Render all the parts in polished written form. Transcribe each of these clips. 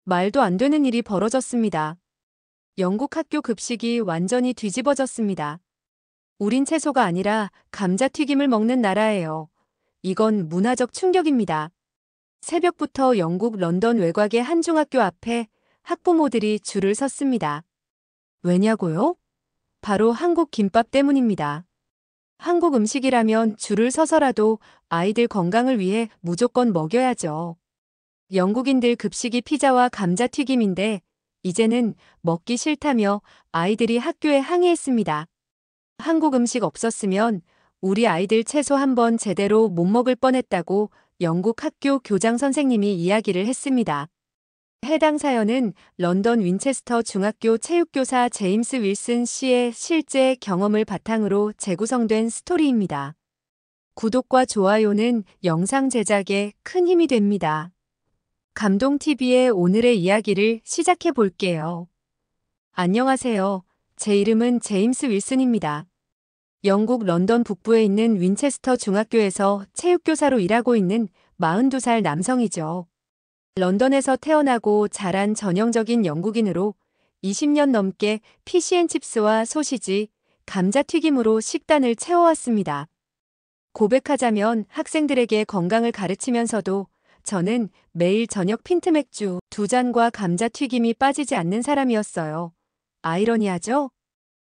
말도 안 되는 일이 벌어졌습니다. 영국 학교 급식이 완전히 뒤집어졌습니다. 우린 채소가 아니라 감자튀김을 먹는 나라예요. 이건 문화적 충격입니다. 새벽부터 영국 런던 외곽의 한 중학교 앞에 학부모들이 줄을 섰습니다. 왜냐고요? 바로 한국 김밥 때문입니다. 한국 음식이라면 줄을 서서라도 아이들 건강을 위해 무조건 먹여야죠. 영국인들 급식이 피자와 감자튀김인데 이제는 먹기 싫다며 아이들이 학교에 항의했습니다. 한국 음식 없었으면 우리 아이들 채소 한 번 제대로 못 먹을 뻔했다고 영국 학교 교장 선생님이 이야기를 했습니다. 해당 사연은 런던 윈체스터 중학교 체육교사 제임스 윌슨 씨의 실제 경험을 바탕으로 재구성된 스토리입니다. 구독과 좋아요는 영상 제작에 큰 힘이 됩니다. 감동TV의 오늘의 이야기를 시작해 볼게요. 안녕하세요. 제 이름은 제임스 윌슨입니다. 영국 런던 북부에 있는 윈체스터 중학교에서 체육교사로 일하고 있는 42살 남성이죠. 런던에서 태어나고 자란 전형적인 영국인으로 20년 넘게 피시앤칩스와 소시지, 감자튀김으로 식단을 채워왔습니다. 고백하자면 학생들에게 건강을 가르치면서도 저는 매일 저녁 핀트 맥주 2잔과 감자튀김이 빠지지 않는 사람이었어요. 아이러니하죠?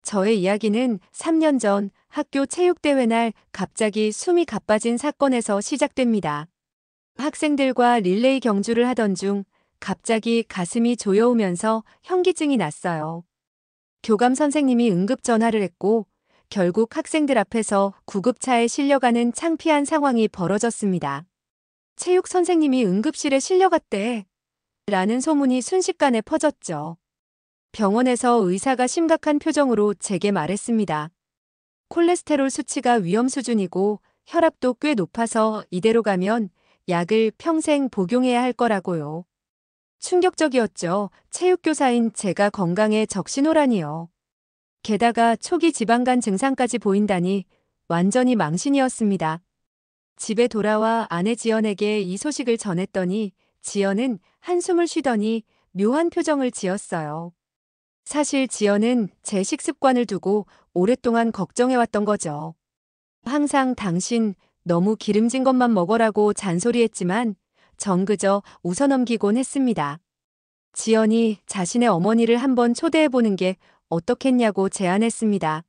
저의 이야기는 3년 전 학교 체육대회 날 갑자기 숨이 가빠진 사건에서 시작됩니다. 학생들과 릴레이 경주를 하던 중 갑자기 가슴이 조여오면서 현기증이 났어요. 교감 선생님이 응급 전화를 했고 결국 학생들 앞에서 구급차에 실려가는 창피한 상황이 벌어졌습니다. 체육 선생님이 응급실에 실려갔대. 라는 소문이 순식간에 퍼졌죠. 병원에서 의사가 심각한 표정으로 제게 말했습니다. 콜레스테롤 수치가 위험 수준이고 혈압도 꽤 높아서 이대로 가면 약을 평생 복용해야 할 거라고요. 충격적이었죠. 체육교사인 제가 건강에 적신호라니요. 게다가 초기 지방간 증상까지 보인다니 완전히 망신이었습니다. 집에 돌아와 아내 지연에게 이 소식을 전했더니 지연은 한숨을 쉬더니 묘한 표정을 지었어요. 사실 지연은 제 식습관을 두고 오랫동안 걱정해왔던 거죠. 항상 당신 너무 기름진 것만 먹어라고 잔소리했지만 전 그저 웃어넘기곤 했습니다. 지연이 자신의 어머니를 한번 초대해보는 게 어떻겠냐고 제안했습니다.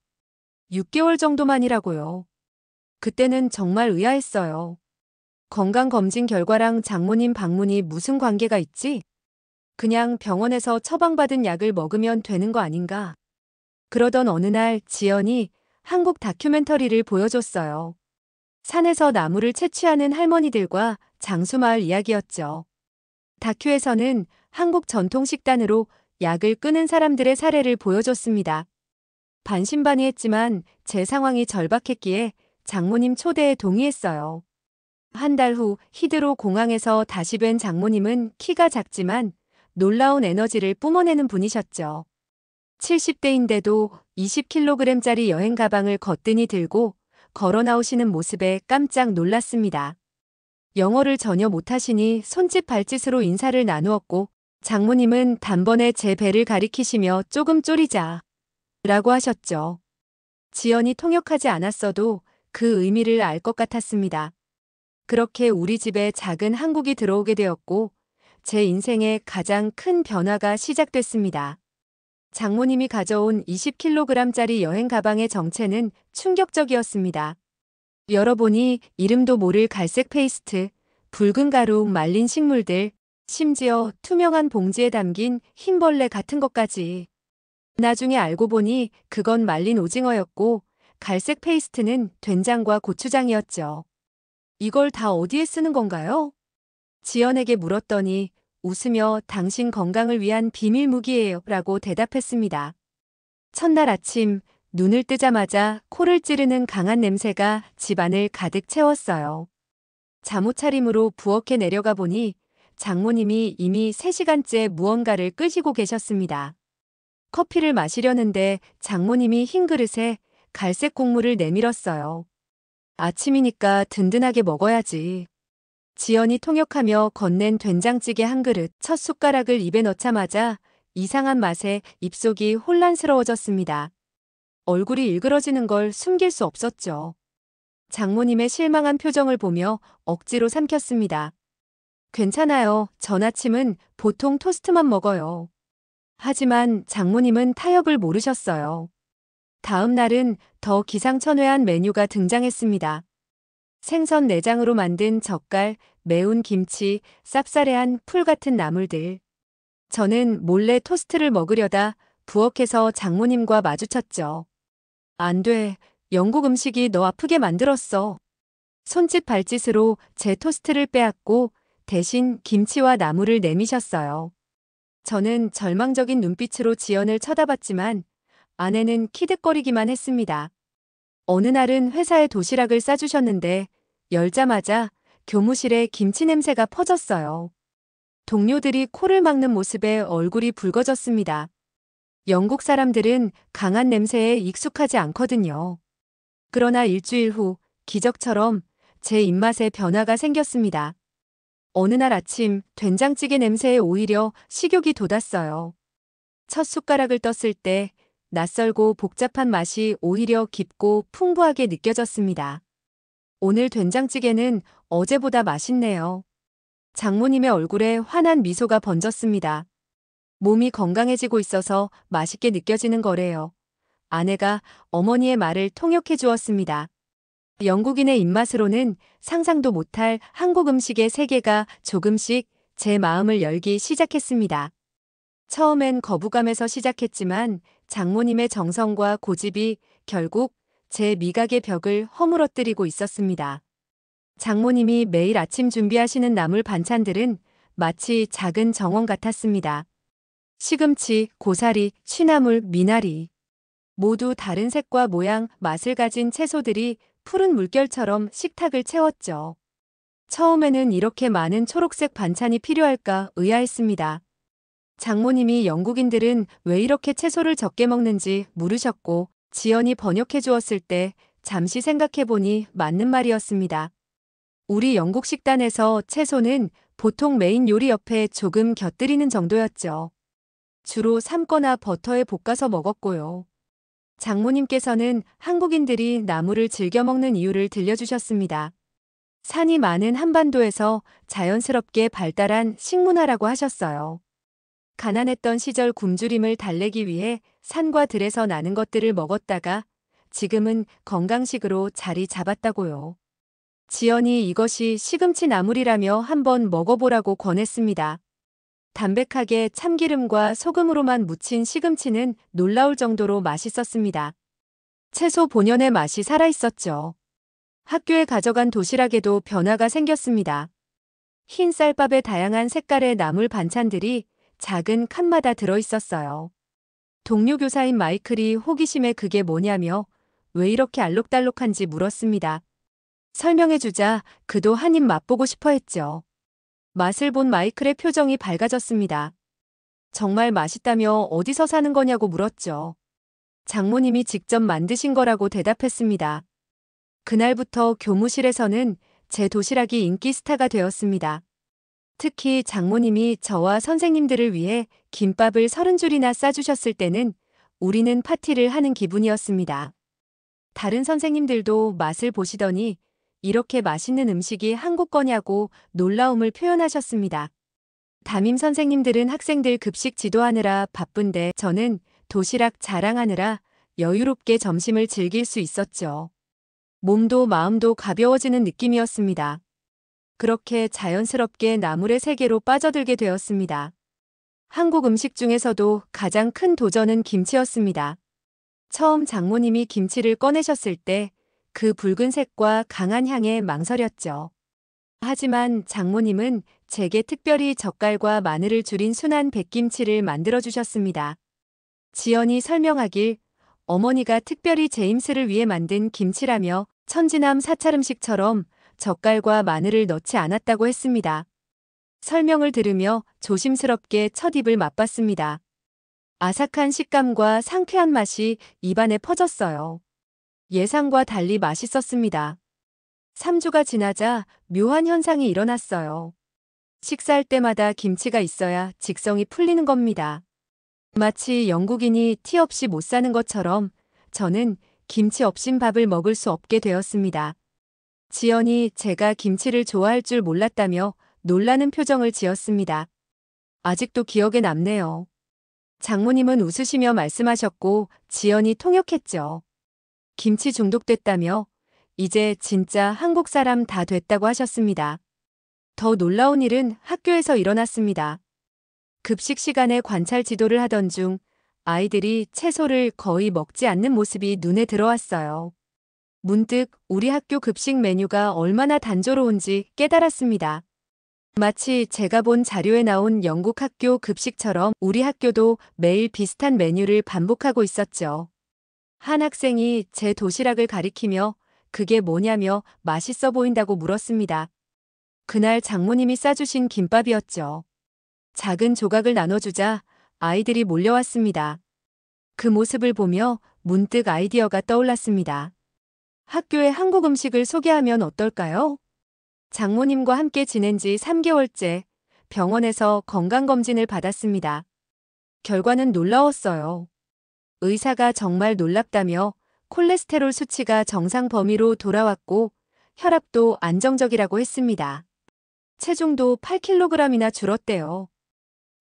6개월 정도만이라고요. 그때는 정말 의아했어요. 건강검진 결과랑 장모님 방문이 무슨 관계가 있지? 그냥 병원에서 처방받은 약을 먹으면 되는 거 아닌가? 그러던 어느 날 지연이 한국 다큐멘터리를 보여줬어요. 산에서 나무를 채취하는 할머니들과 장수마을 이야기였죠. 다큐에서는 한국 전통 식단으로 약을 끄는 사람들의 사례를 보여줬습니다. 반신반의했지만 제 상황이 절박했기에 장모님 초대에 동의했어요. 한 달 후 히드로 공항에서 다시 뵌 장모님은 키가 작지만 놀라운 에너지를 뿜어내는 분이셨죠. 70대인데도 20kg짜리 여행 가방을 거뜬히 들고 걸어 나오시는 모습에 깜짝 놀랐습니다. 영어를 전혀 못하시니 손짓 발짓으로 인사를 나누었고 장모님은 단번에 제 배를 가리키시며 조금 쪼리자 라고 하셨죠. 지연이 통역하지 않았어도 그 의미를 알 것 같았습니다. 그렇게 우리 집에 작은 한국이 들어오게 되었고 제 인생의 가장 큰 변화가 시작됐습니다. 장모님이 가져온 20kg짜리 여행 가방의 정체는 충격적이었습니다. 열어보니 이름도 모를 갈색 페이스트, 붉은 가루, 말린 식물들, 심지어 투명한 봉지에 담긴 흰벌레 같은 것까지. 나중에 알고 보니 그건 말린 오징어였고 갈색 페이스트는 된장과 고추장이었죠. 이걸 다 어디에 쓰는 건가요? 지연에게 물었더니 웃으며 당신 건강을 위한 비밀 무기예요 라고 대답했습니다. 첫날 아침 눈을 뜨자마자 코를 찌르는 강한 냄새가 집안을 가득 채웠어요. 잠옷차림으로 부엌에 내려가 보니 장모님이 이미 3시간째 무언가를 끄시고 계셨습니다. 커피를 마시려는데 장모님이 흰 그릇에 갈색 국물을 내밀었어요. 아침이니까 든든하게 먹어야지. 지연이 통역하며 건넨 된장찌개 한 그릇, 첫 숟가락을 입에 넣자마자 이상한 맛에 입속이 혼란스러워졌습니다. 얼굴이 일그러지는 걸 숨길 수 없었죠. 장모님의 실망한 표정을 보며 억지로 삼켰습니다. 괜찮아요. 전 아침은 보통 토스트만 먹어요. 하지만 장모님은 타협을 모르셨어요. 다음 날은 더 기상천외한 메뉴가 등장했습니다. 생선 내장으로 만든 젓갈, 매운 김치, 쌉싸래한 풀 같은 나물들. 저는 몰래 토스트를 먹으려다 부엌에서 장모님과 마주쳤죠. 안 돼. 영국 음식이 너 아프게 만들었어. 손짓 발짓으로 제 토스트를 빼앗고 대신 김치와 나물을 내미셨어요. 저는 절망적인 눈빛으로 지연을 쳐다봤지만 아내는 키득거리기만 했습니다. 어느 날은 회사에 도시락을 싸주셨는데 열자마자 교무실에 김치 냄새가 퍼졌어요. 동료들이 코를 막는 모습에 얼굴이 붉어졌습니다. 영국 사람들은 강한 냄새에 익숙하지 않거든요. 그러나 일주일 후 기적처럼 제 입맛에 변화가 생겼습니다. 어느 날 아침 된장찌개 냄새에 오히려 식욕이 돋았어요. 첫 숟가락을 떴을 때 낯설고 복잡한 맛이 오히려 깊고 풍부하게 느껴졌습니다. 오늘 된장찌개는 어제보다 맛있네요. 장모님의 얼굴에 환한 미소가 번졌습니다. 몸이 건강해지고 있어서 맛있게 느껴지는 거래요. 아내가 어머니의 말을 통역해 주었습니다. 영국인의 입맛으로는 상상도 못할 한국 음식의 세계가 조금씩 제 마음을 열기 시작했습니다. 처음엔 거부감에서 시작했지만 장모님의 정성과 고집이 결국 제 미각의 벽을 허물어뜨리고 있었습니다. 장모님이 매일 아침 준비하시는 나물 반찬들은 마치 작은 정원 같았습니다. 시금치, 고사리, 취나물, 미나리. 모두 다른 색과 모양, 맛을 가진 채소들이 푸른 물결처럼 식탁을 채웠죠. 처음에는 이렇게 많은 초록색 반찬이 필요할까 의아했습니다. 장모님이 영국인들은 왜 이렇게 채소를 적게 먹는지 물으셨고 지연이 번역해 주었을 때 잠시 생각해보니 맞는 말이었습니다. 우리 영국 식단에서 채소는 보통 메인 요리 옆에 조금 곁들이는 정도였죠. 주로 삶거나 버터에 볶아서 먹었고요. 장모님께서는 한국인들이 나물을 즐겨 먹는 이유를 들려주셨습니다. 산이 많은 한반도에서 자연스럽게 발달한 식문화라고 하셨어요. 가난했던 시절 굶주림을 달래기 위해 산과 들에서 나는 것들을 먹었다가 지금은 건강식으로 자리 잡았다고요. 지연이 이것이 시금치 나물이라며 한번 먹어보라고 권했습니다. 담백하게 참기름과 소금으로만 무친 시금치는 놀라울 정도로 맛있었습니다. 채소 본연의 맛이 살아있었죠. 학교에 가져간 도시락에도 변화가 생겼습니다. 흰 쌀밥에 다양한 색깔의 나물 반찬들이 작은 칸마다 들어있었어요. 동료 교사인 마이클이 호기심에 그게 뭐냐며 왜 이렇게 알록달록한지 물었습니다. 설명해주자 그도 한 입 맛보고 싶어 했죠. 맛을 본 마이클의 표정이 밝아졌습니다. 정말 맛있다며 어디서 사는 거냐고 물었죠. 장모님이 직접 만드신 거라고 대답했습니다. 그날부터 교무실에서는 제 도시락이 인기 스타가 되었습니다. 특히 장모님이 저와 선생님들을 위해 김밥을 30줄이나 싸주셨을 때는 우리는 파티를 하는 기분이었습니다. 다른 선생님들도 맛을 보시더니 이렇게 맛있는 음식이 한국 거냐고 놀라움을 표현하셨습니다. 담임 선생님들은 학생들 급식 지도하느라 바쁜데 저는 도시락 자랑하느라 여유롭게 점심을 즐길 수 있었죠. 몸도 마음도 가벼워지는 느낌이었습니다. 그렇게 자연스럽게 나물의 세계로 빠져들게 되었습니다. 한국 음식 중에서도 가장 큰 도전은 김치였습니다. 처음 장모님이 김치를 꺼내셨을 때 그 붉은색과 강한 향에 망설였죠. 하지만 장모님은 제게 특별히 젓갈과 마늘을 줄인 순한 백김치를 만들어주셨습니다. 지연이 설명하길 어머니가 특별히 제임스를 위해 만든 김치라며 천지남 사찰음식처럼 젓갈과 마늘을 넣지 않았다고 했습니다. 설명을 들으며 조심스럽게 첫 입을 맛봤습니다. 아삭한 식감과 상쾌한 맛이 입안에 퍼졌어요. 예상과 달리 맛있었습니다. 3주가 지나자 묘한 현상이 일어났어요. 식사할 때마다 김치가 있어야 직성이 풀리는 겁니다. 마치 영국인이 티 없이 못 사는 것처럼 저는 김치 없인 밥을 먹을 수 없게 되었습니다. 지연이 제가 김치를 좋아할 줄 몰랐다며 놀라는 표정을 지었습니다. 아직도 기억에 남네요. 장모님은 웃으시며 말씀하셨고 지연이 통역했죠. 김치 중독됐다며 이제 진짜 한국 사람 다 됐다고 하셨습니다. 더 놀라운 일은 학교에서 일어났습니다. 급식 시간에 관찰 지도를 하던 중 아이들이 채소를 거의 먹지 않는 모습이 눈에 들어왔어요. 문득 우리 학교 급식 메뉴가 얼마나 단조로운지 깨달았습니다. 마치 제가 본 자료에 나온 영국 학교 급식처럼 우리 학교도 매일 비슷한 메뉴를 반복하고 있었죠. 한 학생이 제 도시락을 가리키며 그게 뭐냐며 맛있어 보인다고 물었습니다. 그날 장모님이 싸주신 김밥이었죠. 작은 조각을 나눠주자 아이들이 몰려왔습니다. 그 모습을 보며 문득 아이디어가 떠올랐습니다. 학교에 한국 음식을 소개하면 어떨까요? 장모님과 함께 지낸 지 3개월째 병원에서 건강검진을 받았습니다. 결과는 놀라웠어요. 의사가 정말 놀랍다며 콜레스테롤 수치가 정상 범위로 돌아왔고 혈압도 안정적이라고 했습니다. 체중도 8kg이나 줄었대요.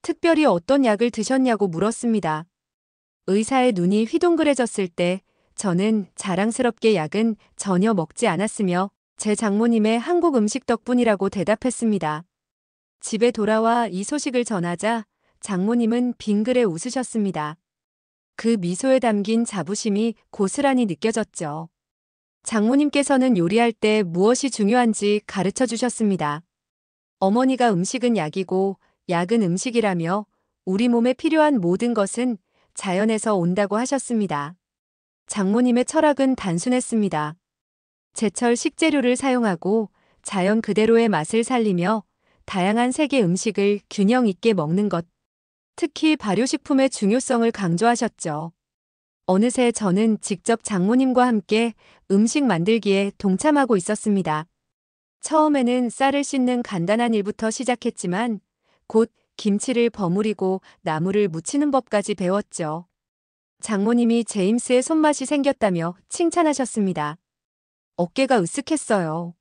특별히 어떤 약을 드셨냐고 물었습니다. 의사의 눈이 휘둥그레졌을 때 저는 자랑스럽게 약은 전혀 먹지 않았으며 제 장모님의 한국 음식 덕분이라고 대답했습니다. 집에 돌아와 이 소식을 전하자 장모님은 빙그레 웃으셨습니다. 그 미소에 담긴 자부심이 고스란히 느껴졌죠. 장모님께서는 요리할 때 무엇이 중요한지 가르쳐 주셨습니다. 어머니가 음식은 약이고 약은 음식이라며 우리 몸에 필요한 모든 것은 자연에서 온다고 하셨습니다. 장모님의 철학은 단순했습니다. 제철 식재료를 사용하고 자연 그대로의 맛을 살리며 다양한 세계 음식을 균형 있게 먹는 것. 특히 발효식품의 중요성을 강조하셨죠. 어느새 저는 직접 장모님과 함께 음식 만들기에 동참하고 있었습니다. 처음에는 쌀을 씻는 간단한 일부터 시작했지만 곧 김치를 버무리고 나물을 무치는 법까지 배웠죠. 장모님이 제임스의 손맛이 생겼다며 칭찬하셨습니다. 어깨가 으쓱했어요.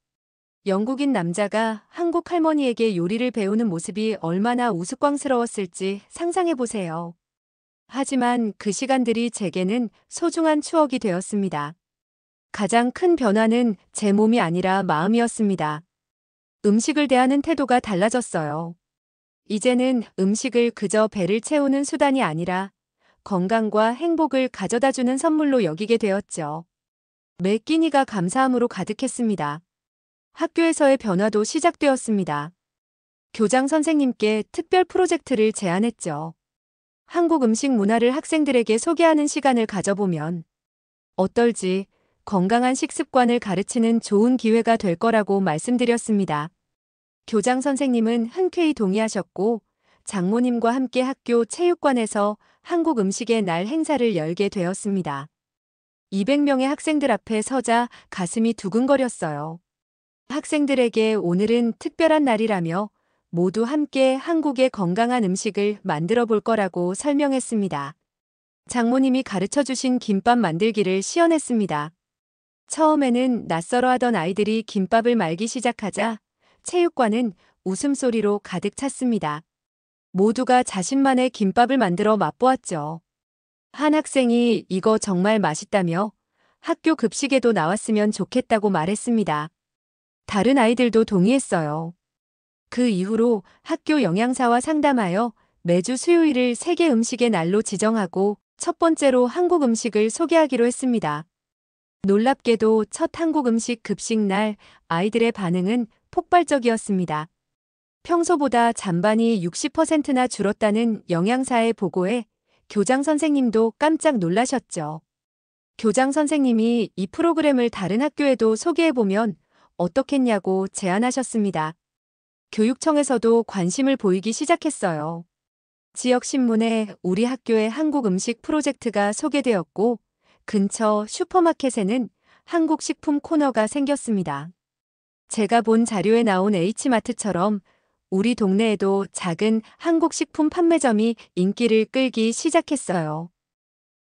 영국인 남자가 한국 할머니에게 요리를 배우는 모습이 얼마나 우스꽝스러웠을지 상상해보세요. 하지만 그 시간들이 제게는 소중한 추억이 되었습니다. 가장 큰 변화는 제 몸이 아니라 마음이었습니다. 음식을 대하는 태도가 달라졌어요. 이제는 음식을 그저 배를 채우는 수단이 아니라 건강과 행복을 가져다주는 선물로 여기게 되었죠. 매 끼니가 감사함으로 가득했습니다. 학교에서의 변화도 시작되었습니다. 교장 선생님께 특별 프로젝트를 제안했죠. 한국 음식 문화를 학생들에게 소개하는 시간을 가져보면 어떨지 건강한 식습관을 가르치는 좋은 기회가 될 거라고 말씀드렸습니다. 교장 선생님은 흔쾌히 동의하셨고 장모님과 함께 학교 체육관에서 한국 음식의 날 행사를 열게 되었습니다. 200명의 학생들 앞에 서자 가슴이 두근거렸어요. 학생들에게 오늘은 특별한 날이라며 모두 함께 한국의 건강한 음식을 만들어 볼 거라고 설명했습니다. 장모님이 가르쳐 주신 김밥 만들기를 시연했습니다. 처음에는 낯설어 하던 아이들이 김밥을 말기 시작하자 체육관은 웃음소리로 가득 찼습니다. 모두가 자신만의 김밥을 만들어 맛보았죠. 한 학생이 이거 정말 맛있다며 학교 급식에도 나왔으면 좋겠다고 말했습니다. 다른 아이들도 동의했어요. 그 이후로 학교 영양사와 상담하여 매주 수요일을 세계 음식의 날로 지정하고 첫 번째로 한국 음식을 소개하기로 했습니다. 놀랍게도 첫 한국 음식 급식 날 아이들의 반응은 폭발적이었습니다. 평소보다 잔반이 60%나 줄었다는 영양사의 보고에 교장 선생님도 깜짝 놀라셨죠. 교장 선생님이 이 프로그램을 다른 학교에도 소개해보면 어떻겠냐고 제안하셨습니다. 교육청에서도 관심을 보이기 시작했어요. 지역신문에 우리 학교의 한국 음식 프로젝트가 소개되었고 근처 슈퍼마켓에는 한국 식품 코너가 생겼습니다. 제가 본 자료에 나온 H마트처럼 우리 동네에도 작은 한국 식품 판매점이 인기를 끌기 시작했어요.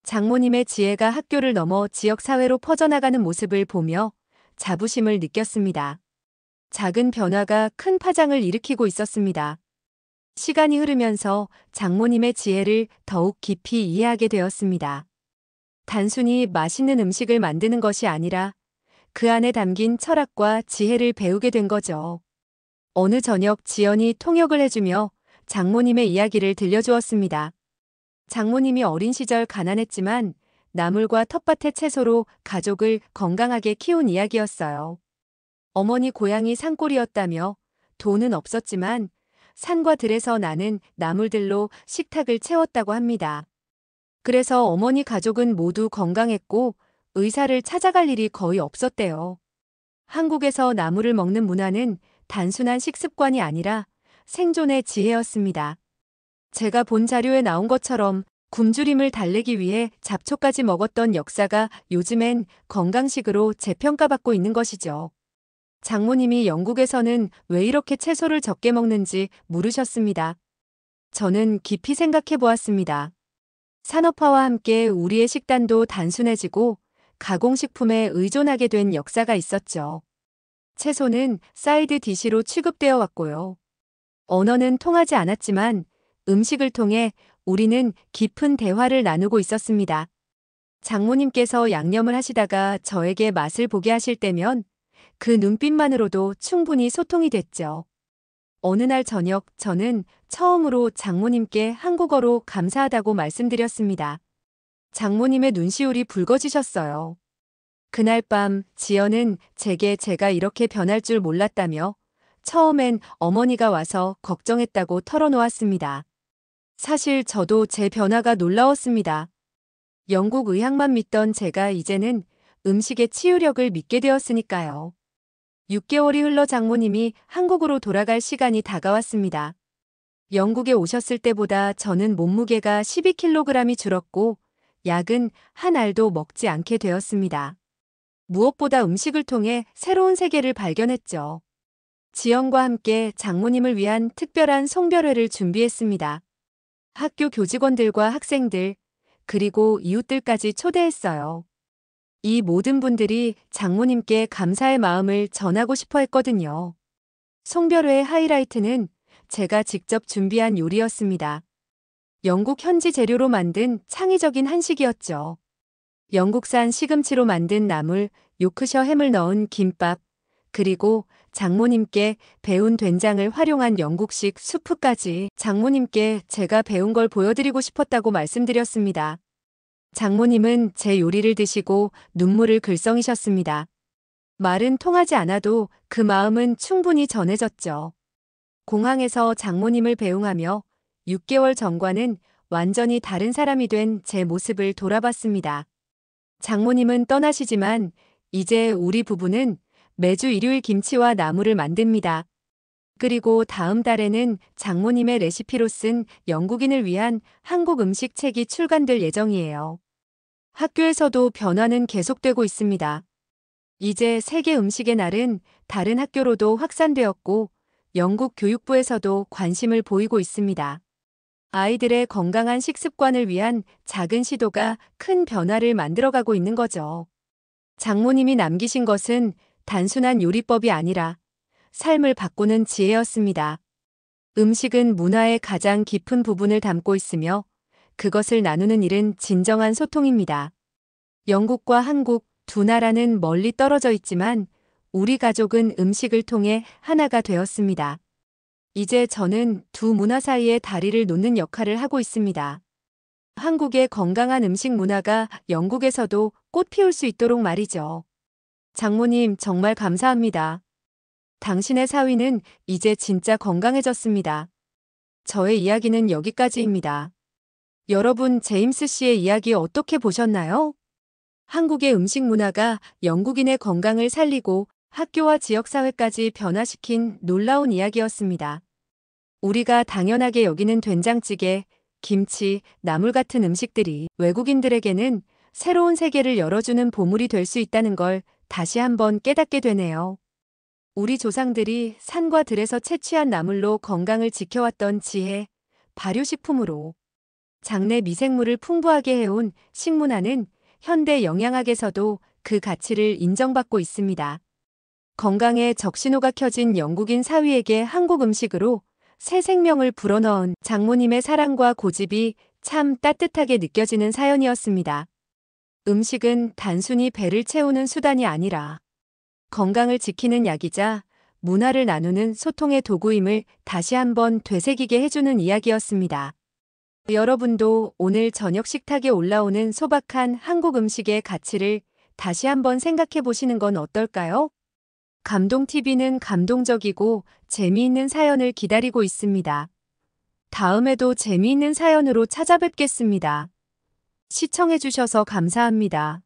장모님의 지혜가 학교를 넘어 지역사회로 퍼져나가는 모습을 보며 자부심을 느꼈습니다. 작은 변화가 큰 파장을 일으키고 있었습니다. 시간이 흐르면서 장모님의 지혜를 더욱 깊이 이해하게 되었습니다. 단순히 맛있는 음식을 만드는 것이 아니라 그 안에 담긴 철학과 지혜를 배우게 된 거죠. 어느 저녁 지연이 통역을 해주며 장모님의 이야기를 들려주었습니다. 장모님이 어린 시절 가난했지만 나물과 텃밭의 채소로 가족을 건강하게 키운 이야기였어요. 어머니 고향이 산골이었다며 돈은 없었지만 산과 들에서 나는 나물들로 식탁을 채웠다고 합니다. 그래서 어머니 가족은 모두 건강했고 의사를 찾아갈 일이 거의 없었대요. 한국에서 나물을 먹는 문화는 단순한 식습관이 아니라 생존의 지혜였습니다. 제가 본 자료에 나온 것처럼 굶주림을 달래기 위해 잡초까지 먹었던 역사가 요즘엔 건강식으로 재평가받고 있는 것이죠. 장모님이 영국에서는 왜 이렇게 채소를 적게 먹는지 물으셨습니다. 저는 깊이 생각해 보았습니다. 산업화와 함께 우리의 식단도 단순해지고 가공식품에 의존하게 된 역사가 있었죠. 채소는 사이드 디시로 취급되어 왔고요. 언어는 통하지 않았지만 음식을 통해 우리는 깊은 대화를 나누고 있었습니다. 장모님께서 양념을 하시다가 저에게 맛을 보게 하실 때면 그 눈빛만으로도 충분히 소통이 됐죠. 어느 날 저녁 저는 처음으로 장모님께 한국어로 감사하다고 말씀드렸습니다. 장모님의 눈시울이 붉어지셨어요. 그날 밤 지연은 제게 제가 이렇게 변할 줄 몰랐다며 처음엔 어머니가 와서 걱정했다고 털어놓았습니다. 사실 저도 제 변화가 놀라웠습니다. 영국 의학만 믿던 제가 이제는 음식의 치유력을 믿게 되었으니까요. 6개월이 흘러 장모님이 한국으로 돌아갈 시간이 다가왔습니다. 영국에 오셨을 때보다 저는 몸무게가 12kg이 줄었고 약은 한 알도 먹지 않게 되었습니다. 무엇보다 음식을 통해 새로운 세계를 발견했죠. 지연과 함께 장모님을 위한 특별한 송별회를 준비했습니다. 학교 교직원들과 학생들, 그리고 이웃들까지 초대했어요. 이 모든 분들이 장모님께 감사의 마음을 전하고 싶어 했거든요. 송별회의 하이라이트는 제가 직접 준비한 요리였습니다. 영국 현지 재료로 만든 창의적인 한식이었죠. 영국산 시금치로 만든 나물, 요크셔 햄을 넣은 김밥, 그리고 장모님께 배운 된장을 활용한 영국식 수프까지 장모님께 제가 배운 걸 보여드리고 싶었다고 말씀드렸습니다. 장모님은 제 요리를 드시고 눈물을 글썽이셨습니다. 말은 통하지 않아도 그 마음은 충분히 전해졌죠. 공항에서 장모님을 배웅하며 6개월 전과는 완전히 다른 사람이 된 제 모습을 돌아봤습니다. 장모님은 떠나시지만 이제 우리 부부는 매주 일요일 김치와 나물을 만듭니다. 그리고 다음 달에는 장모님의 레시피로 쓴 영국인을 위한 한국 음식 책이 출간될 예정이에요. 학교에서도 변화는 계속되고 있습니다. 이제 세계 음식의 날은 다른 학교로도 확산되었고 영국 교육부에서도 관심을 보이고 있습니다. 아이들의 건강한 식습관을 위한 작은 시도가 큰 변화를 만들어가고 있는 거죠. 장모님이 남기신 것은 단순한 요리법이 아니라 삶을 바꾸는 지혜였습니다. 음식은 문화의 가장 깊은 부분을 담고 있으며 그것을 나누는 일은 진정한 소통입니다. 영국과 한국 두 나라는 멀리 떨어져 있지만 우리 가족은 음식을 통해 하나가 되었습니다. 이제 저는 두 문화 사이에 다리를 놓는 역할을 하고 있습니다. 한국의 건강한 음식 문화가 영국에서도 꽃 피울 수 있도록 말이죠. 장모님 정말 감사합니다. 당신의 사위는 이제 진짜 건강해졌습니다. 저의 이야기는 여기까지입니다. 여러분 제임스 씨의 이야기 어떻게 보셨나요? 한국의 음식 문화가 영국인의 건강을 살리고 학교와 지역사회까지 변화시킨 놀라운 이야기였습니다. 우리가 당연하게 여기는 된장찌개, 김치, 나물 같은 음식들이 외국인들에게는 새로운 세계를 열어주는 보물이 될 수 있다는 걸 다시 한번 깨닫게 되네요. 우리 조상들이 산과 들에서 채취한 나물로 건강을 지켜왔던 지혜, 발효식품으로 장내 미생물을 풍부하게 해온 식문화는 현대 영양학에서도 그 가치를 인정받고 있습니다. 건강에 적신호가 켜진 영국인 사위에게 한국 음식으로 새 생명을 불어넣은 장모님의 사랑과 고집이 참 따뜻하게 느껴지는 사연이었습니다. 음식은 단순히 배를 채우는 수단이 아니라 건강을 지키는 약이자 문화를 나누는 소통의 도구임을 다시 한번 되새기게 해주는 이야기였습니다. 여러분도 오늘 저녁 식탁에 올라오는 소박한 한국 음식의 가치를 다시 한번 생각해 보시는 건 어떨까요? 감동TV는 감동적이고 재미있는 사연을 기다리고 있습니다. 다음에도 재미있는 사연으로 찾아뵙겠습니다. 시청해 주셔서 감사합니다.